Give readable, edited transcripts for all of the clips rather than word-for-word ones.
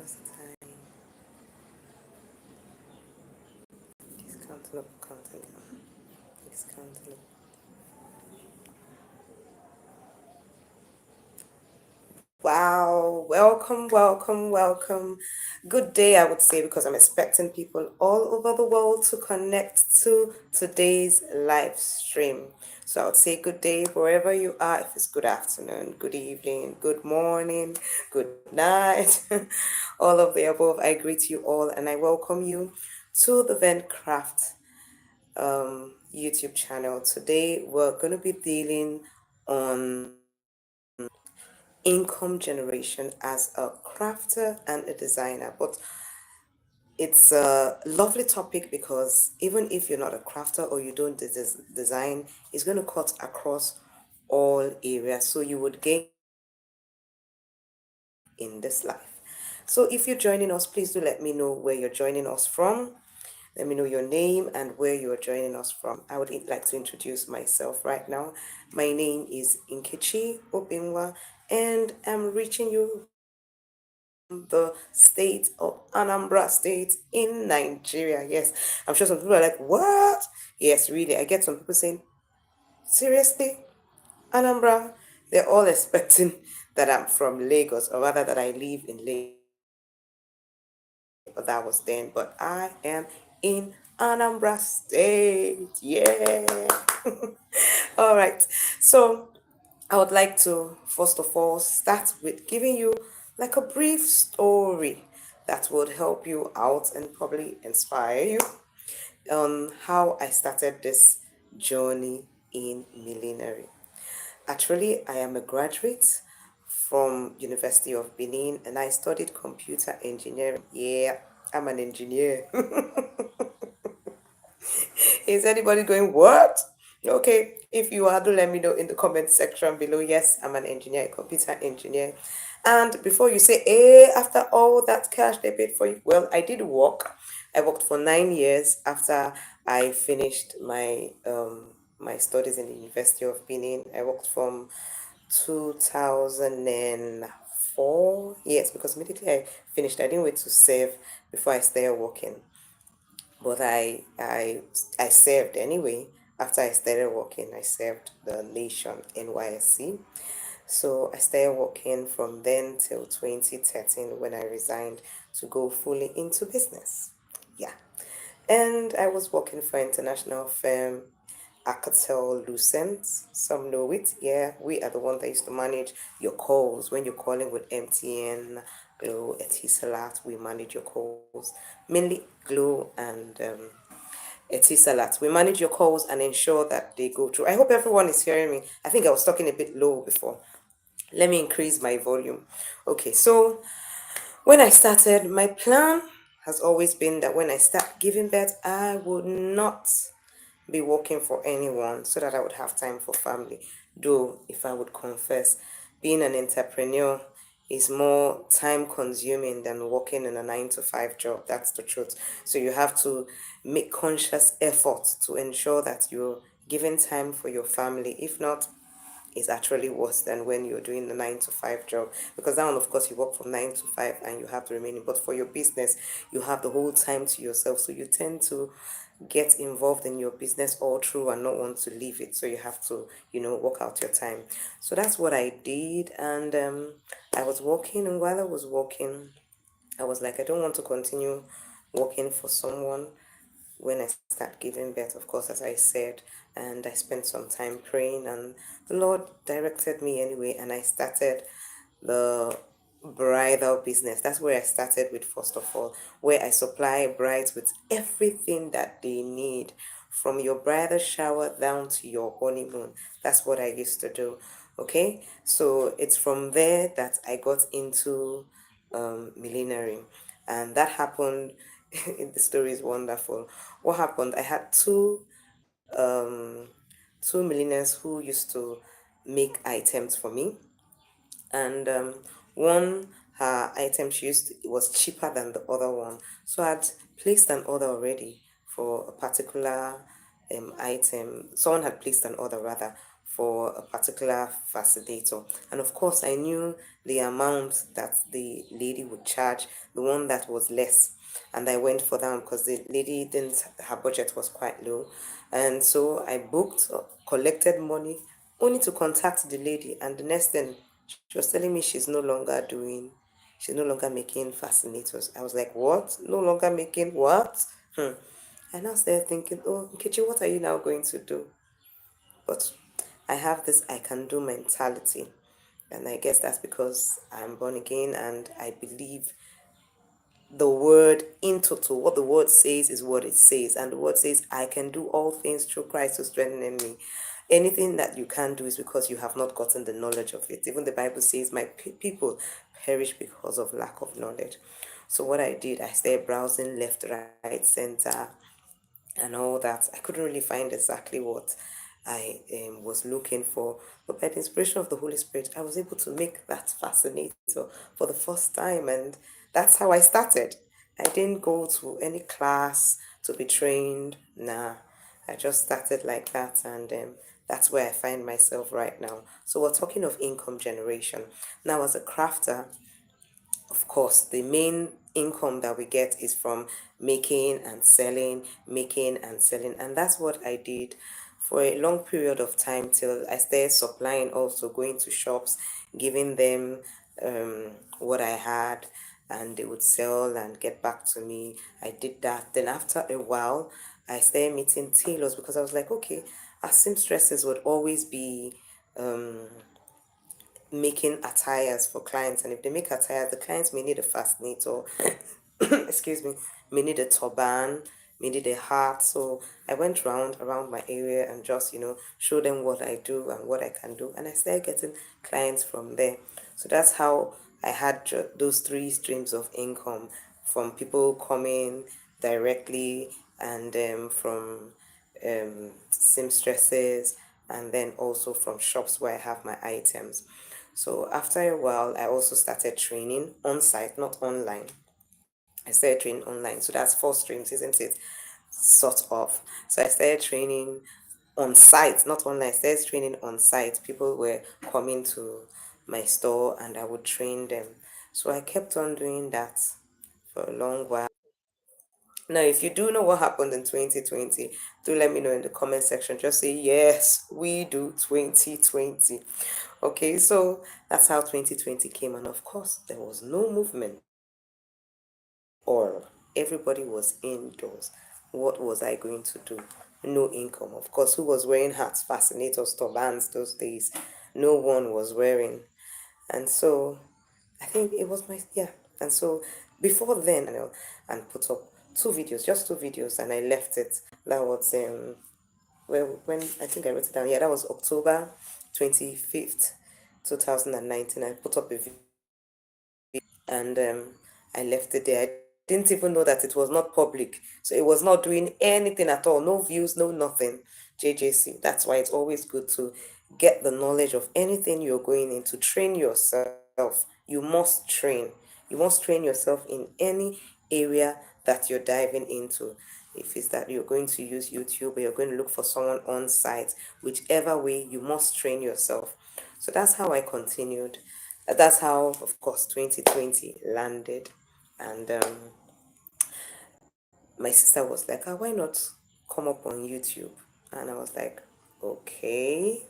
What's the time? It's counting up, counting down. It's counting up. Wow, welcome, welcome, welcome. Good day, I would say, because I'm expecting people all over the world to connect to today's live stream. So I would say good day wherever you are, if it's good afternoon, good evening, good morning, good night, all of the above. I greet you all and I welcome you to the Vencraft YouTube channel. Today we're going to be dealing on income generation as a crafter and a designer. But it's a lovely topic because even if you're not a crafter or you don't design, it's going to cut across all areas. So you would gain in this life. So if you're joining us, please do let me know where you're joining us from. Let me know your name and where you are joining us from. I would like to introduce myself right now. My name is Nkechi Obinwa, and I'm reaching you from the state of Anambra State in Nigeria. Yes, I'm sure some people are like, what? Yes, really. I get some people saying, seriously? Anambra? They're all expecting that I'm from Lagos, or rather that I live in Lagos. But that was then. But I am in Anambra State. Yeah. All right. So I would like to first of all start with giving you like a brief story that would help you out and probably inspire you on how I started this journey in millinery. Actually, I am a graduate from University of Benin and I studied computer engineering. Yeah, I'm an engineer. Is anybody going, what? Okay, if you are, do let me know in the comment section below. Yes, I'm an engineer, a computer engineer. And before you say, after all that cash they paid for you, well, I did work. I worked for 9 years after I finished my studies in the University of Benin. I worked from 2004. Yes, because immediately I finished, I didn't wait to save before I started working. But I served anyway. After I started working, I served the nation NYSC. So I started working from then till 2013 when I resigned to go fully into business. Yeah. And I was working for an international firm, Alcatel Lucent. Some know it. Yeah, we are the one that used to manage your calls when you're calling with MTN, Glow, Etisalat. We manage your calls, mainly Glow and Etisalat. We manage your calls and ensure that they go through. I hope everyone is hearing me. I think I was talking a bit low before. Let me increase my volume. Okay, so when I started, my plan has always been that when I start giving birth, I would not be working for anyone so that I would have time for family. Though, if I would confess, being an entrepreneur is more time consuming than working in a 9 to 5 job. That's the truth. So you have to make conscious effort to ensure that you're giving time for your family. If not, is actually worse than when you're doing the 9 to 5 job, because now of course you work from 9 to 5 and you have the remaining, but for your business you have the whole time to yourself, so you tend to get involved in your business all through and not want to leave it, so you have to work out your time. So that's what I did. And I was working, and while I was working I was like, I don't want to continue working for someone when I start giving birth, of course, as I said. And I spent some time praying, and the Lord directed me anyway, and I started the bridal business. That's where I started with, first of all, where I supply brides with everything that they need, from your bridal shower down to your honeymoon. That's what I used to do. Okay, so it's from there that I got into millinery, and that happened. The story is wonderful. What happened? I had um, two milliners who used to make items for me, and one her item she used it was cheaper than the other one, so I'd placed an order already for a particular item. Someone had placed an order rather for a particular fascinator. And of course, I knew the amount that the lady would charge, the one that was less. And I went for that because the lady didn't, her budget was quite low. And so I booked, collected money, only to contact the lady. And the next thing, she was telling me she's no longer making fascinators. I was like, what? No longer making what? And I was there thinking, oh, Nkechi, what are you now going to do? But I have this I can do mentality. And I guess that's because I'm born again and I believe the word in total. What the word says is what it says. And the word says, I can do all things through Christ who strengthens me. Anything that you can't do is because you have not gotten the knowledge of it. Even the Bible says, my people perish because of lack of knowledge. So what I did, I started browsing left, right, center, and all that. I couldn't really find exactly what I was looking for, but by the inspiration of the Holy Spirit, I was able to make that fascinator for the first time, and that's how I started. I didn't go to any class to be trained. Nah, I just started like that, and that's where I find myself right now. So we're talking of income generation. Now, as a crafter, of course, the main income that we get is from making and selling. And that's what I did for a long period of time till I started supplying, also going to shops, giving them what I had, and they would sell and get back to me. I did that. Then after a while, I started meeting tailors because I was like, okay, our seamstresses would always be making attires for clients, and if they make attires, the clients may need a fascinator, excuse me, may need a turban, may need a hat. So I went round around my area and just show them what I do and what I can do, and I started getting clients from there. So that's how I had those three streams of income, from people coming directly, and from seamstresses, and then also from shops where I have my items. So after a while, I also started training on site, not online. I started training online. So that's four streams, isn't it? Sort of. So I started training on site, not online. I started training on site. People were coming to my store and I would train them. So I kept on doing that for a long while. Now, if you do know what happened in 2020, do let me know in the comment section. Just say, yes, we do 2020. Okay, so that's how 2020 came. And of course, there was no movement or everybody was indoors. What was I going to do? No income. Of course, who was wearing hats, fascinators, turbans those days? No one was wearing. And so I think it was my, yeah. And so before then, and put up two videos, just two videos, and I left it. That was well, when I think I wrote it down. Yeah, that was October 25th, 2019. I put up a video and I left it there. I didn't even know that it was not public. So it was not doing anything at all. No views, no nothing. JJC. That's why it's always good to get the knowledge of anything you're going in, to train yourself. You must train. You must train yourself in any area that you're diving into. If it's that you're going to use YouTube or you're going to look for someone on site, whichever way, you must train yourself. So that's how I continued. That's how, of course, 2020 landed. And my sister was like, why not come up on YouTube? And I was like, okay,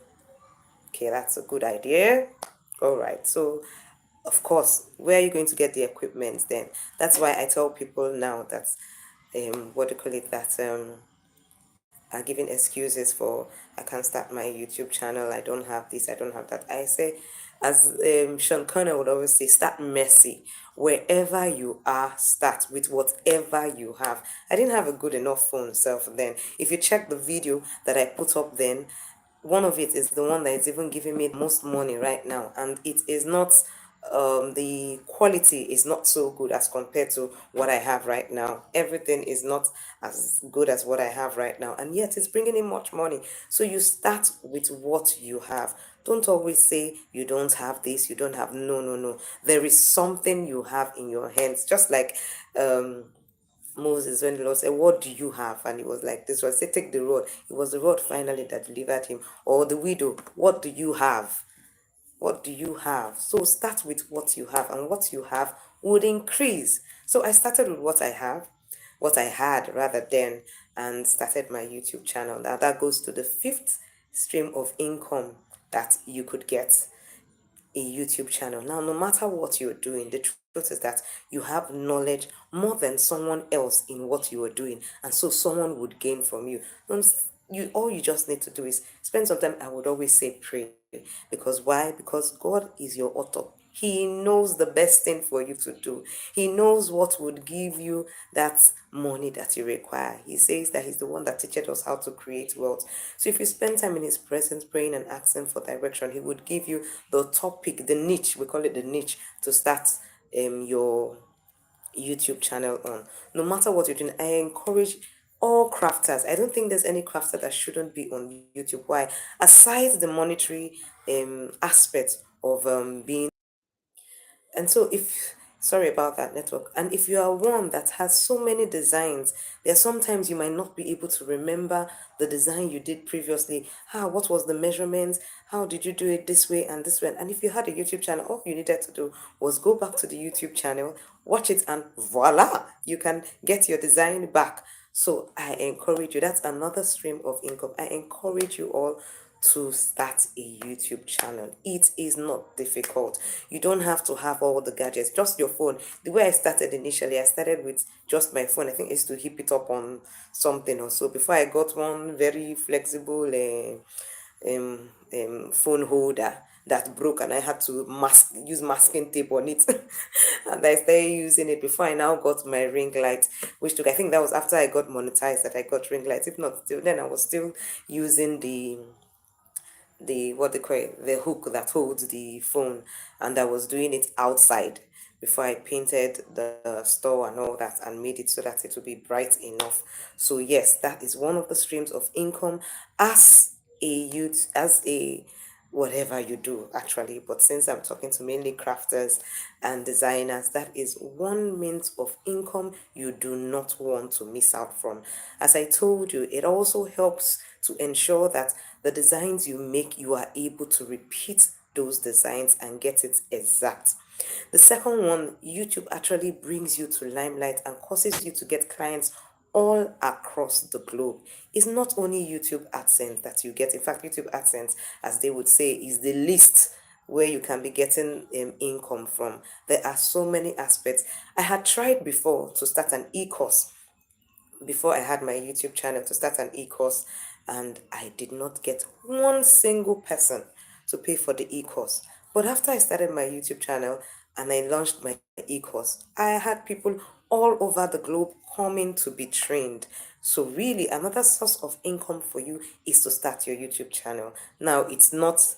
that's a good idea. All right. So, of course, where are you going to get the equipment then? That's why I tell people now that, what do you call it, that are giving excuses for I can't start my YouTube channel, I don't have this, I don't have that. I say, as Sean Conner would always say, start messy. Wherever you are, start with whatever you have. I didn't have a good enough phone self then. If you check the video that I put up then, one of it is the one that is even giving me the most money right now, and it is not the quality is not so good as compared to what I have right now. Everything is not as good as what I have right now, and yet it's bringing in much money. So you start with what you have. Don't always say you don't have this, you don't have. No, no, no. There is something you have in your hands, just like Moses, when the Lord said, "What do you have?" And he was like, "This was," say, "Take the rod." It was the rod finally that delivered him. Or the widow, "What do you have?" What do you have? So start with what you have, and what you have would increase. So I started with what I have, what I had rather than, and started my YouTube channel. Now that goes to the fifth stream of income that you could get, a YouTube channel. Now, no matter what you're doing, the truth is that you have knowledge more than someone else in what you are doing, and so someone would gain from you. You all you just need to do is spend some time. I would always say pray, because why? Because God is your author. He knows the best thing for you to do. He knows what would give you that money that you require. He says that He's the one that teaches us how to create wealth. So if you spend time in His presence praying and asking for direction, He would give you the topic, the niche, we call it the niche, to start your YouTube channel on. No matter what you're doing, I encourage all crafters. I don't think there's any crafter that shouldn't be on YouTube. Why? Aside the monetary aspect of being, and so if, sorry about that network, and if you are one that has so many designs, there are sometimes you might not be able to remember the design you did previously. What was the measurements? How did you do it this way and this way? And if you had a YouTube channel, all you needed to do was go back to the YouTube channel, watch it, and voila, you can get your design back. So I encourage you, that's another stream of income. I encourage you all to start a YouTube channel. It is not difficult. You don't have to have all the gadgets, just your phone. The way I started initially, I started with just my phone. I think it's to hip it up on something or so before I got one very flexible phone holder that broke, and I had to use masking tape on it. And I started using it before I now got my ring light, which took, I think that was after I got monetized that I got ring lights. If not, still then I was still using the what they call it, the hook that holds the phone, and I was doing it outside before I painted the store and all that and made it so that it would be bright enough. So yes, that is one of the streams of income as a youth, as a whatever you do actually, but since I'm talking to mainly crafters and designers, that is one means of income you do not want to miss out from. As I told you, it also helps to ensure that the designs you make, you are able to repeat those designs and get it exact. The second one, YouTube actually brings you to limelight and causes you to get clients all across the globe. It's not only YouTube AdSense that you get. In fact, YouTube AdSense, as they would say, is the least where you can be getting income from. There are so many aspects. I had tried before to start an e-course before I had my YouTube channel, to start an e-course, and I did not get one single person to pay for the e-course. But after I started my YouTube channel and I launched my e-course, I had people all over the globe coming to be trained. So really, another source of income for you is to start your YouTube channel. Now, it's not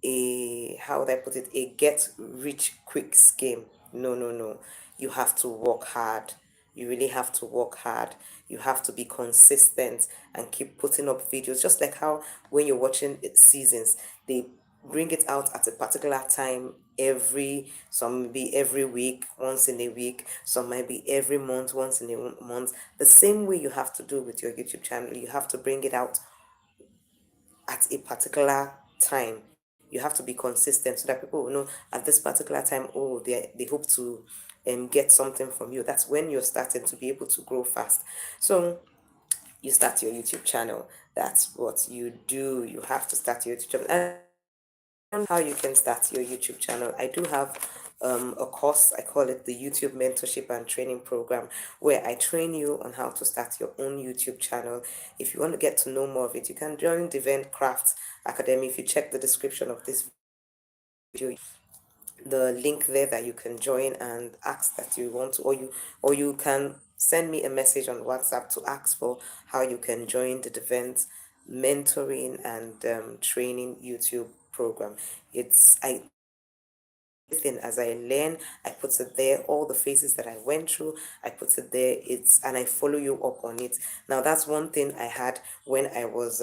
a, how would I put it, a get rich quick scheme. No, no, no. You have to work hard. You really have to work hard. You have to be consistent and keep putting up videos. Just like how when you're watching seasons, they bring it out at a particular time, every, some maybe every week, once in a week, some might be every month, once in a month. The same way you have to do with your YouTube channel. You have to bring it out at a particular time. You have to be consistent so that people will know at this particular time, oh, they hope to get something from you. That's when you're starting to be able to grow fast. So you start your YouTube channel. That's what you do. You have to start your YouTube channel. And how you can start your YouTube channel, I do have a course. I call it the YouTube Mentorship and Training Program, where I train you on how to start your own YouTube channel. If you want to get to know more of it, you can join the Event Craft Academy. If you check the description of this video, the link there that you can join and ask that you want to, or you can send me a message on WhatsApp to ask for how you can join the event mentoring and training YouTube program. It's I everything as I learn, I put it there, all the phases that I went through, I put it there, it's, and I follow you up on it. Now that's one thing I had when I was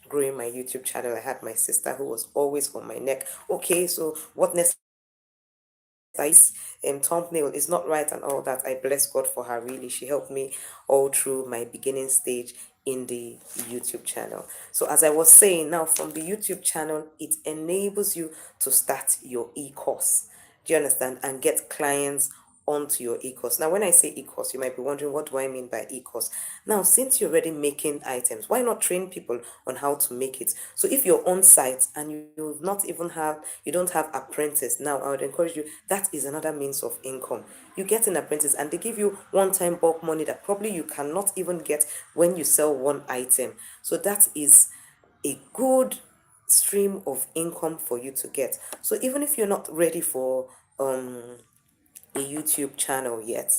growing my YouTube channel. I had my sister who was always on my neck. Okay, so what next thumbnail is not right and all that. I bless God for her, really. She helped me all through my beginning stage in the YouTube channel. So as I was saying, now from the YouTube channel, it enables you to start your e-course. Do you understand? And get clients onto your e-course. Now, when I say e-course, you might be wondering, what do I mean by e-course? Now, since you're already making items, why not train people on how to make it? So if you're on site and you don't have apprentice, now I would encourage you, that is another means of income. You get an apprentice and they give you one-time bulk money that probably you cannot even get when you sell one item. So that is a good stream of income for you to get. So even if you're not ready for a YouTube channel yet,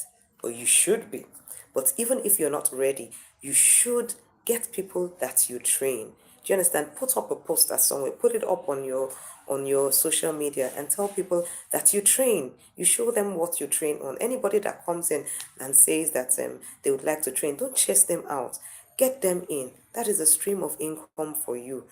or you should be, but even if you're not ready, you should get people that you train. Do you understand? Put up a poster somewhere, put it up on your social media and tell people that you train. You show them what you train on. Anybody that comes in and says that they would like to train, don't chase them out. Get them in. That is a stream of income for you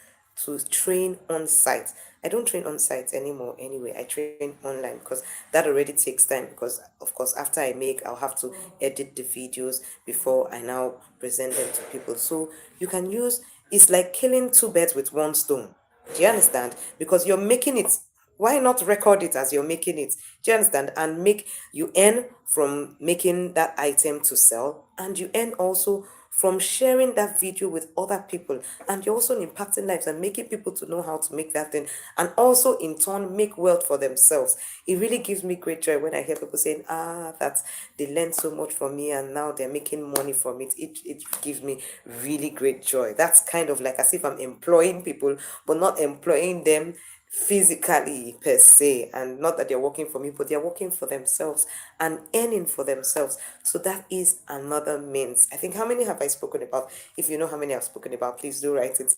to train on site. I don't train on site anymore anyway. I train online because that already takes time, because of course after I'll have to edit the videos before I now present them to people. So you can use, it's like killing two birds with one stone. Do you understand? Because you're making it, why not record it as you're making it? Do you understand? And you earn from making that item to sell, and you earn also from sharing that video with other people, and you're also impacting lives and making people to know how to make that thing, and also in turn make wealth for themselves. It really gives me great joy when I hear people saying, that they learned so much from me and now they're making money from it. It gives me really great joy. That's kind of like as if I'm employing people, but not employing them physically per se, and not that they're working for me, but they're working for themselves and earning for themselves. So that is another means. I think, how many have I spoken about? If you know how many I've spoken about, please do write it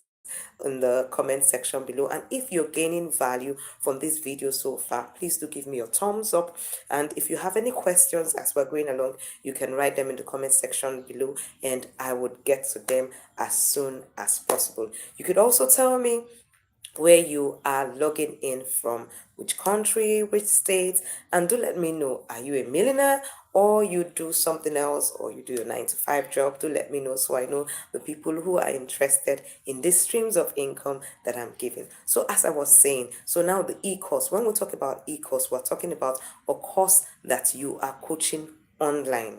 in the comment section below. And if you're gaining value from this video so far, please do give me your thumbs up. And if you have any questions as we're going along, you can write them in the comment section below and I would get to them as soon as possible. You could also tell me where you are logging in from, which country, which state, and do let me know, are you a millionaire or you do something else, or you do your 9 to 5 job? Do let me know so I know the people who are interested in these streams of income that I'm giving. So as I was saying, so now the e-course, when we talk about e-course, we're talking about a course that you are coaching online.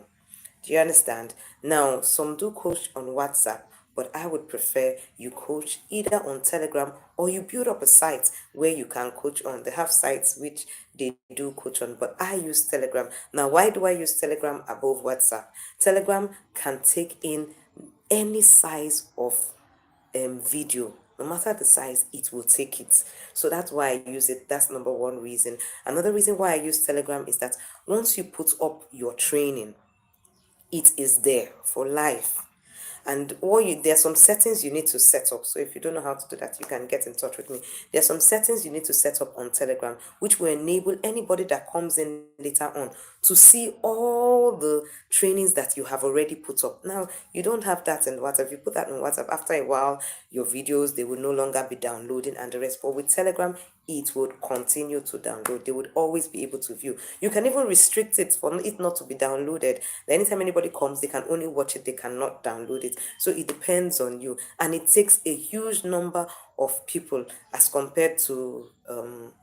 Do you understand? Now, some do coach on WhatsApp, but I would prefer you coach either on Telegram, or you build up a site where you can coach on. They have sites which they do coach on, but I use Telegram. Now, why do I use Telegram above WhatsApp? Telegram can take in any size of video. No matter the size, it will take it. So that's why I use it. That's number one reason. Another reason why I use Telegram is that once you put up your training, it is there for life. And there are some settings you need to set up. So if you don't know how to do that, you can get in touch with me. There are some settings you need to set up on Telegram, which will enable anybody that comes in later on to see all the trainings that you have already put up. Now, you don't have that in WhatsApp. If you put that in WhatsApp, after a while, your videos, they will no longer be downloading and the rest. But with Telegram, it would continue to download. They would always be able to view. You can even restrict it for it not to be downloaded. Anytime anybody comes, they can only watch it, they cannot download it. So it depends on you. And it takes a huge number of people as compared to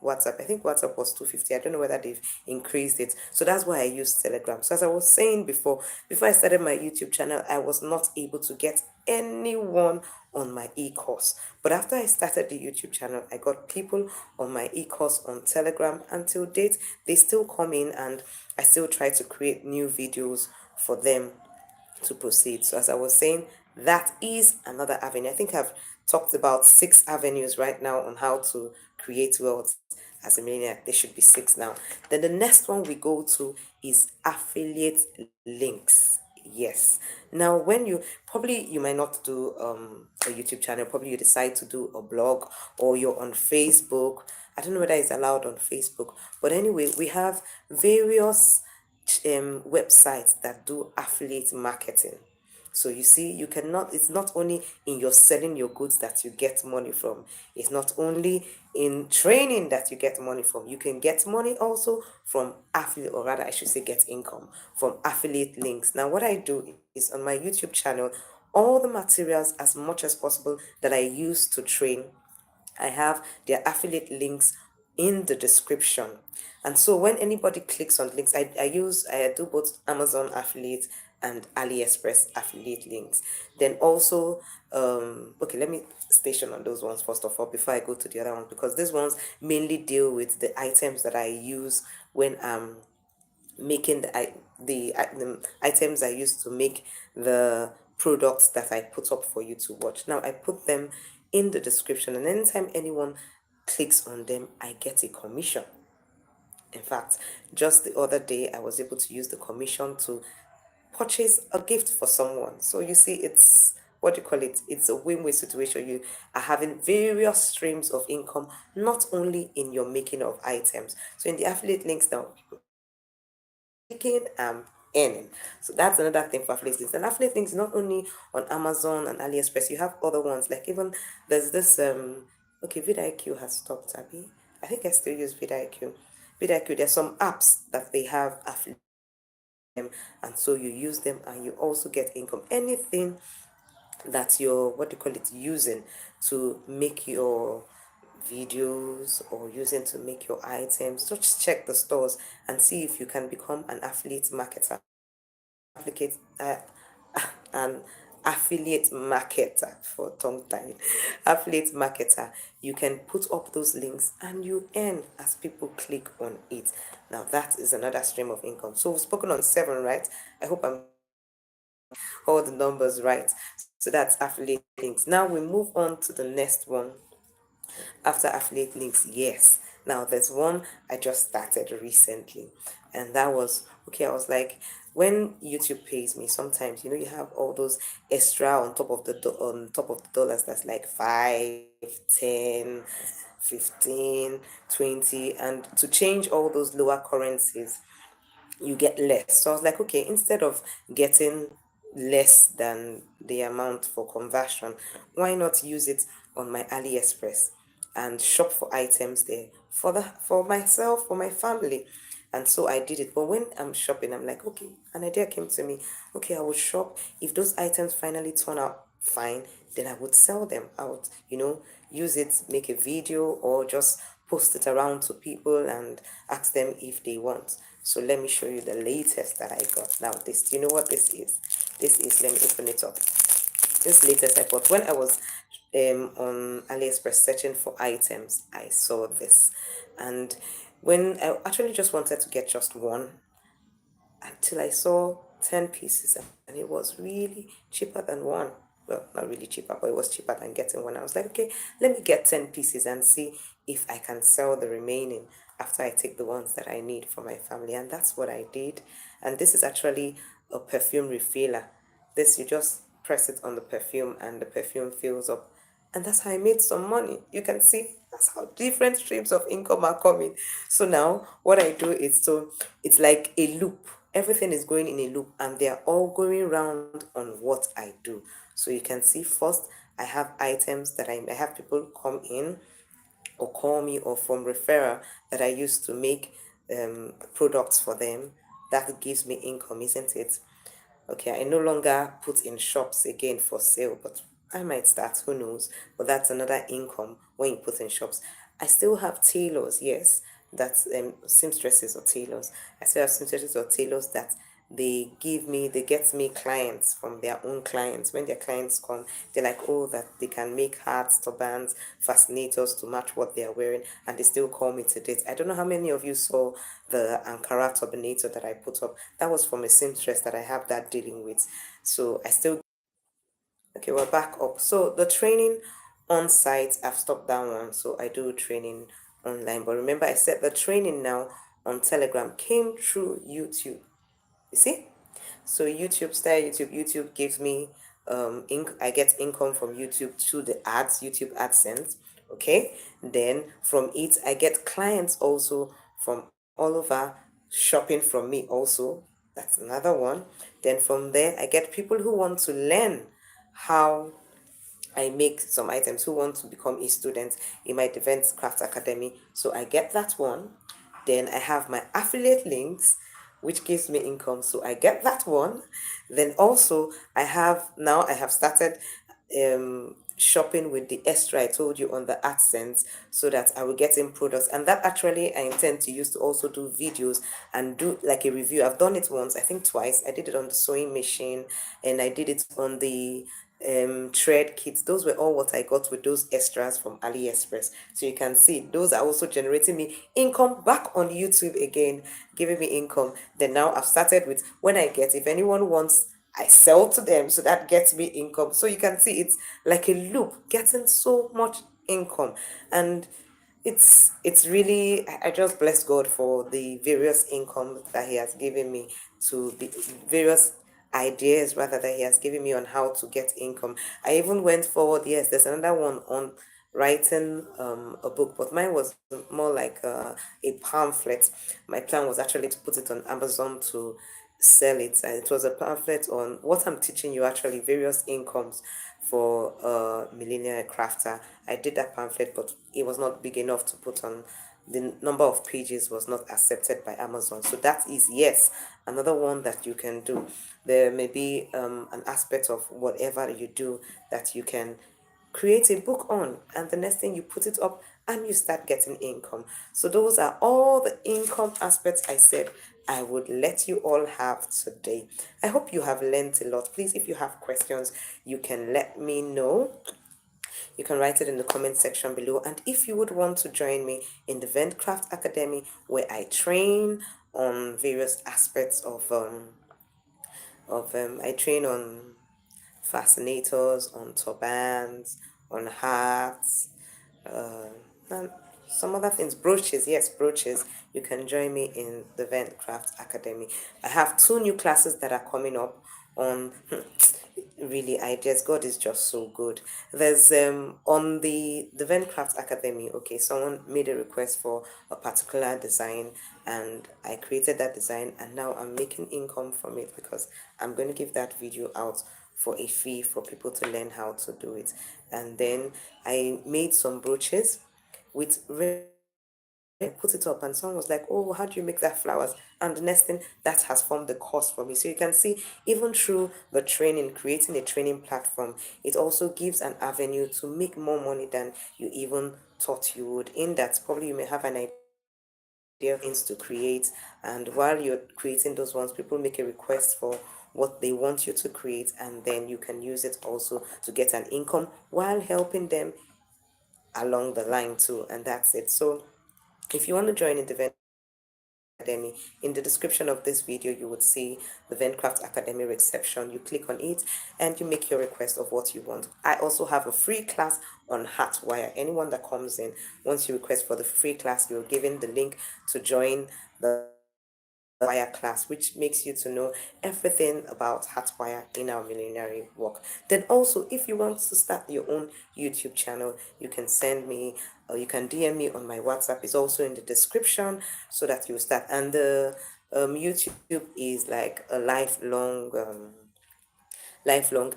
WhatsApp. I think WhatsApp was 250. I don't know whether they've increased it. So that's why I use Telegram. So as I was saying before I started my YouTube channel, I was not able to get anyone on my e-course. But after I started the YouTube channel, I got people on my e-course on Telegram. Until date, they still come in and I still try to create new videos for them to proceed. So as I was saying, that is another avenue. I think I've talked about 6 avenues right now on how to create wealth as a millionaire. There should be 6 now. Then the next one we go to is affiliate links. Yes. Now, when you might not do a YouTube channel, probably you decide to do a blog, or you're on Facebook. I don't know whether it's allowed on Facebook, but anyway, we have various websites that do affiliate marketing. So you see, you cannot, it's not only in your selling your goods that you get money from, it's not only in training that you get money from. You can get money also from affiliate, or rather I should say get income from affiliate links. Now what I do is on my YouTube channel, all the materials as much as possible that I use to train, I have their affiliate links in the description. And so when anybody clicks on links, I do both Amazon affiliate and AliExpress affiliate links. Then also, okay, let me station on those ones first of all before I go to the other ones, because these ones mainly deal with the items that I use when I'm making the items I use to make the products that I put up for you to watch. Now I put them in the description, and anytime anyone clicks on them, I get a commission. In fact, just the other day, I was able to use the commission to purchase a gift for someone. So you see, it's what do you call it? It's a win-win situation. You are having various streams of income, not only in your making of items. So in the affiliate links now, making and earning. So that's another thing for affiliate links. And affiliate links not only on Amazon and AliExpress, you have other ones like even there's this okay, vidIQ has stopped, Abby. I think I still use vidIQ. vidIQ, there's some apps that they have affiliate them, and so you use them and you also get income. Anything that you're what do you call it using to make your videos or using to make your items, just check the stores and see if you can become an affiliate marketer. Applicate an affiliate marketer for tongue time. Affiliate marketer. You can put up those links and you earn as people click on it. Now that is another stream of income. So we've spoken on 7, right? I hope I'm all the numbers right. So that's affiliate links. Now we move on to the next one after affiliate links. Yes, now there's one I just started recently, and that was okay. I was like, when YouTube pays me, sometimes you have all those extra on top of the on top of the dollars, that's like 5, 10, 15, 20, and to change all those lower currencies you get less. So I was like, okay, instead of getting less than the amount for conversion, why not use it on my AliExpress and shop for items there for myself, for my family. And so I did it. But when I'm shopping, I'm like, okay, an idea came to me. Okay, I would shop. If those items finally turn out fine, then I would sell them out, use it, make a video, or just post it around to people and ask them if they want. So let me show you the latest that I got. Now this, do you know what this is? This is, let me open it up. This latest I bought when I was on AliExpress searching for items, I saw this. And when I actually just wanted to get just one, until I saw 10 pieces, and it was really cheaper than one. Well, not really cheaper, but it was cheaper than getting one. I was like, okay, let me get 10 pieces and see if I can sell the remaining after I take the ones that I need for my family. And that's what I did. And this is actually a perfume refiller. This, you just press it on the perfume and the perfume fills up, and that's how I made some money. You can see that's how different streams of income are coming. So now what I do is, so it's like a loop. Everything is going in a loop and they're all going round on what I do. So you can see first I have items that I have people come in or call me, or from referral that I use to make products for them. That gives me income, isn't it? Okay, I no longer put in shops again for sale, but I might start, who knows? But that's another income when you put in shops. I still have tailors, yes, that's seamstresses or tailors. I still have seamstresses or tailors that they get me clients from their own clients. When their clients come, they're like, oh, that they can make hats, turbans, fascinators to match what they're wearing, and they still call me to date. I don't know how many of you saw the Ankara turbanator that I put up. That was from a seamstress that I have that dealing with. So I still, okay, we're back up. So the training on site, I've stopped that one. So I do training online. But remember, I said the training now on Telegram came through YouTube. You see? So YouTube gives me I get income from YouTube through the ads, YouTube AdSense. Okay. Then from it I get clients also from all over shopping from me also. That's another one. Then from there, I get people who want to learn how I make some items, who want to become a student in my Events Craft Academy. So I get that one. Then I have my affiliate links, which gives me income. So I get that one. Then also I have started shopping with the extra I told you on the AdSense, so that I will get in products. And that actually I intend to use to also do videos and do like a review. I've done it once, I think twice. I did it on the sewing machine, and I did it on the thread kits. Those were all what I got with those extras from AliExpress. So you can see those are also generating me income back on YouTube again, giving me income. Then now I've started with, when I get, if anyone wants, I sell to them, so that gets me income. So you can see it's like a loop, getting so much income. And it's really, I just bless God for the various income that He has given me, to the various ideas rather that He has given me on how to get income. I even went forward. Yes, there's another one on writing a book, but mine was more like a pamphlet. My plan was actually to put it on Amazon to sell it, and it was a pamphlet on what I'm teaching you, actually various incomes for a millennial crafter. I did that pamphlet, but it was not big enough to put on. The number of pages was not accepted by Amazon. So that is, yes, another one that you can do. There may be an aspect of whatever you do that you can create a book on, and the next thing you put it up and you start getting income. So those are all the income aspects I said I would let you all have today. I hope you have learned a lot. Please, if you have questions, you can let me know. You can write it in the comment section below. And if you would want to join me in the Ventcraft Academy, where I train on various aspects I train on fascinators, on turbans, on hats, and some other things, brooches. Yes, brooches. You can join me in the Ventcraft Academy. I have 2 new classes that are coming up on really ideas. God is just so good. There's on the Ventcraft Academy. Okay, someone made a request for a particular design, and I created that design, and now I'm making income from it because I'm going to give that video out for a fee for people to learn how to do it. And then I made some brooches with red. I put it up, and someone was like, "Oh, how do you make that flowers?" And the next thing, that has formed the course for me. So you can see, even through the training, creating a training platform, it also gives an avenue to make more money than you even thought you would. In that, probably you may have an idea of things to create, and while you're creating those ones, people make a request for what they want you to create, and then you can use it also to get an income while helping them along the line too. And that's it. So if you want to join in the Academy, in the description of this video you would see the Ventcraft Academy reception. You click on it and you make your request of what you want. I also have a free class on Hotwire. Anyone that comes in, once you request for the free class, you're given the link to join the Wire class, which makes you to know everything about Hotwire in our millinery work. Then also, if you want to start your own YouTube channel, you can send me, or you can DM me on my WhatsApp. It's also in the description, so that you start. And the YouTube is like a lifelong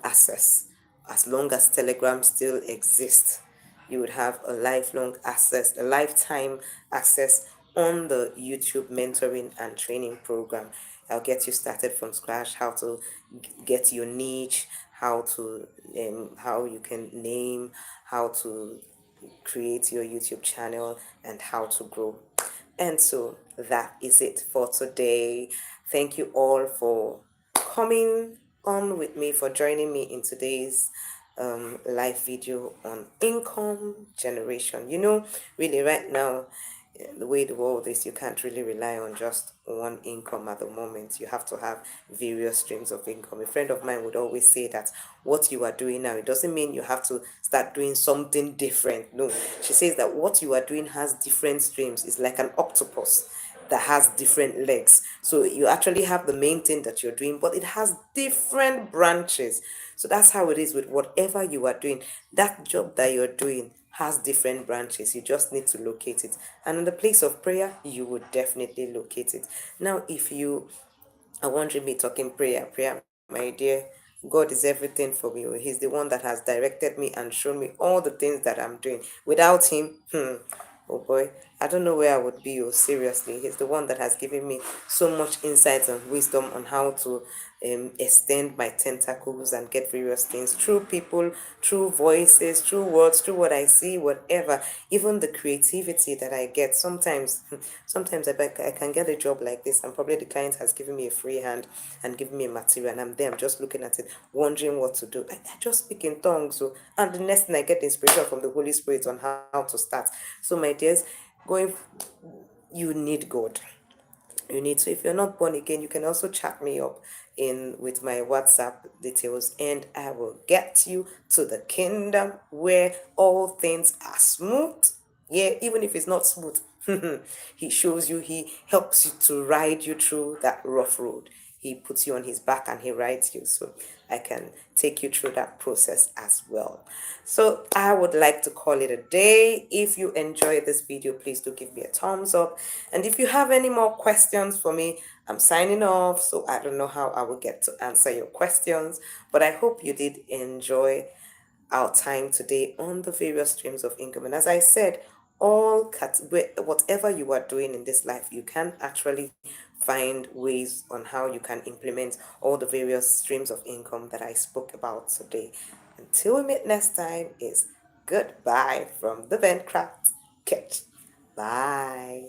access. As long as Telegram still exists, you would have a lifelong access, a lifetime access on the YouTube mentoring and training program. I'll get you started from scratch, how to get your niche, how you can name, how to create your YouTube channel, and how to grow. And so that is it for today. Thank you all for coming on with me, for joining me in today's live video on income generation. Really, right now, the way the world is, you can't really rely on just one income at the moment. You have to have various streams of income. A friend of mine would always say that what you are doing now, it doesn't mean you have to start doing something different. No, she says that what you are doing has different streams. It's like an octopus that has different legs. So you actually have the main thing that you're doing, but it has different branches. So that's how it is with whatever you are doing. That job that you're doing has different branches. You just need to locate it. And in the place of prayer, you would definitely locate it. Now, if you I wondering me talking prayer, my dear. God is everything for me. He's the one that has directed me and shown me all the things that I'm doing. Without him, oh boy, I don't know where I would be. Oh, seriously, he's the one that has given me so much insight and wisdom on how to extend my tentacles and get various things through people, through voices, through words, through what I see, whatever. Even the creativity that I get sometimes, sometimes I can get a job like this, and probably the client has given me a free hand and given me a material, and I'm there, I'm just looking at it, wondering what to do. I just speak in tongues, so and the next thing I get inspiration from the Holy Spirit on how to start. So, my dears, going, you need God. You need, so if you're not born again, you can also chat me up in with my WhatsApp details, and I will get you to the kingdom where all things are smooth. Yeah, even if it's not smooth, he shows you, he helps you to ride you through that rough road. He puts you on his back and he rides you. So I can take you through that process as well. So I would like to call it a day. If you enjoyed this video, please do give me a thumbs up. And if you have any more questions for me, I'm signing off. So I don't know how I will get to answer your questions, but I hope you did enjoy our time today on the various streams of income. And as I said, whatever you are doing in this life, you can actually find ways on how you can implement all the various streams of income that I spoke about today. Until we meet next time, is goodbye from the Vencraft Kitchen. Bye.